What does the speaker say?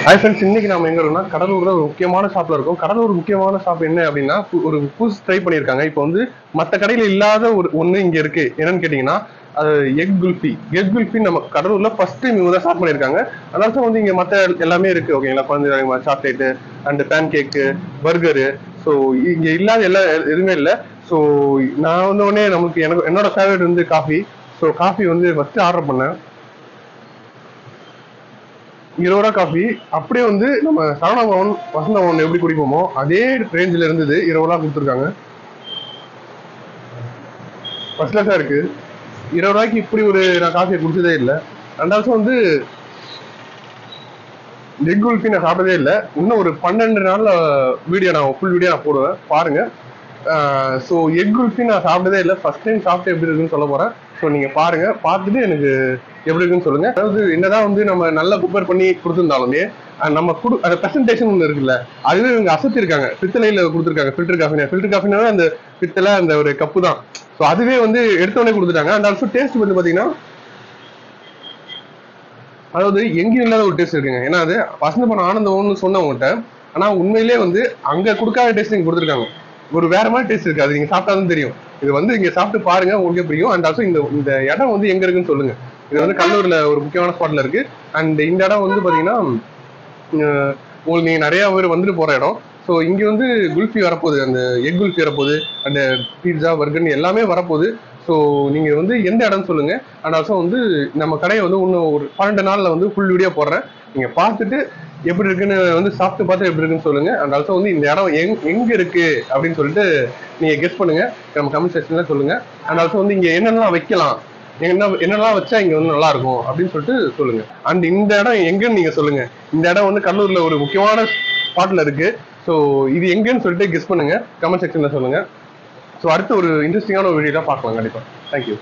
Hi friends, இன்னைக்கு நம்ம எங்க இருக்கோம்னா கடலூர்ல ஒரு முக்கியமான ஷாப்ல இருக்கோம். கடலூர் முக்கியமான ஷாப் என்ன அப்படின்னா, ஒரு புதுசு ட்ரை பண்ணியிருக்காங்க. இப்போ வந்து மற்ற கடையில இல்லாத ஒண்ணு இங்க இருக்கு. என்னன்னு கேட்டீங்கன்னா, அது எக் குல்ஃபி. எக் குல்ஃபி நம்ம கடலூர்ல ஃபர்ஸ்ட் டைம் இவங்க தான் ஸ்டார்ட் பண்ணியிருக்காங்க. அதனால வந்து இங்க மற்ற எல்லாமே இருக்கு. ஓகேங்களா, குழந்தை chocolate and pancake, burger. So இங்க இல்லாத எதுவுமே இல்லை. ஸோ நான் வந்து உடனே எனக்கு என்னோட ஃபேவரட் வந்து காஃபி. ஸோ காஃபி வந்து ஃபர்ஸ்ட் ஆர்டர் பண்ணேன். 20 ரூபா காஃபி. அப்படியே வந்து நம்ம சரவணா பவன், வசந்த பவன் எப்படி குடிப்போமோ அதே ரேஞ்சில் இருந்தது. 20 ரூபா கொடுத்துருக்காங்க. ஃபர்ஸ்ட் கிளாஸா இருக்கு. 20 ரூபாய்க்கு இப்படி ஒரு நான் காஃபியை குடிச்சதே இல்லை. ரெண்டாவது வந்து எக் குல்ஃபி நான் சாப்பிட்டதே இல்லை. இன்னும் ஒரு 12 நாள்ல ஃபுல் வீடியோ நான் போடுவேன், பாருங்க. ஸோ எக் குல்ஃபி நான் சாப்பிட்டதே இல்லை. ஃபர்ஸ்ட் டைம் சாப்பிட்டு எப்படி இருக்குன்னு சொல்ல போறேன். ஸோ நீங்க பாருங்க, பார்த்துட்டு எனக்கு எப்படி இருக்குன்னு சொல்லுங்க. அதாவது என்னதான் வந்து நம்ம நல்லா ப்ரிப்பேர் பண்ணி கொடுத்துருந்தாலுமே நம்ம அந்த பிரசன்டேஷன் ஒன்று இருக்குல்ல, அதுவே இவங்க அசத்திருக்காங்க. பித்தளையில கொடுத்துருக்காங்க. ஃபில்டர் காஃபினாவே அந்த பித்தளை அந்த ஒரு கப்பு தான். ஸோ அதுவே வந்து எடுத்தோடனே கொடுத்துட்டாங்க. அண்ட் ஆல்சோ டேஸ்ட் வந்து பாத்தீங்கன்னா, அதாவது எங்கேயும் இல்லாத ஒரு டேஸ்ட் இருக்குங்க. ஏன்னா அது வசந்த பண்ண ஆனந்தம்னு சொன்னவங்ககிட்ட, ஆனா உண்மையிலே வந்து அங்க கொடுக்காத டேஸ்ட் இங்க கொடுத்துருக்காங்க. ஒரு வேற மாதிரி டேஸ்ட் இருக்கு. அது நீங்க சாப்பிட்டாலும் தெரியும். இது வந்து இங்க சாப்பிட்டு பாருங்க, உங்களுக்கே புரியும். அண்ட் ஆல்சோ இந்த இடம் வந்து எங்க இருக்குன்னு சொல்லுங்க. இது வந்து கடலூர்ல ஒரு முக்கியமான ஸ்பாட்ல இருக்கு. அண்ட் இந்த இடம் வந்து பாத்தீங்கன்னா, உங்களுக்கு நீங்க நிறைய பேர் வந்துட்டு போற இடம். ஸோ இங்க வந்து குல்ஃபி வரப்போகுது, அந்த எக் குல்ஃபி வரப்போகுது, அந்த பீட்சா பர்கர்னு எல்லாமே வரப்போகுது. ஸோ நீங்க வந்து எந்த இடம்னு சொல்லுங்க. அண்ட் ஆல்சோ வந்து நம்ம கடையை வந்து இன்னும் ஒரு 12 நாள்ல வந்து ஃபுல் வீடியோ போடுறேன். நீங்க பார்த்துட்டு எப்படி இருக்குன்னு வந்து சாப்பிட்டு பார்த்து எப்படி இருக்குன்னு சொல்லுங்க. அண்ட் ஆல்சோ வந்து இந்த இடம் எங்க இருக்கு அப்படின்னு சொல்லிட்டு நீங்க கெஸ் பண்ணுங்க, நம்ம கமெண்ட் செக்ஷன்ல சொல்லுங்க. அண்ட் ஆல்சோ வந்து இங்க என்னென்னலாம் வைக்கலாம், என்னெல்லாம் வச்சா இங்க வந்து நல்லா இருக்கும் அப்படின்னு சொல்லிட்டு சொல்லுங்க. அண்ட் இந்த இடம் எங்கன்னு நீங்க சொல்லுங்க. இந்த இடம் வந்து கடலூர்ல ஒரு முக்கியமான ஸ்பாட்ல இருக்கு. ஸோ இது எங்கன்னு சொல்லிட்டு கெஸ் பண்ணுங்க, கமெண்ட் செக்ஷன்ல சொல்லுங்க. ஸோ அடுத்து ஒரு இன்ட்ரெஸ்டிங்கான ஒரு வீடியோ தான் பார்க்கலாம் கண்டிப்பா. தேங்க்யூ.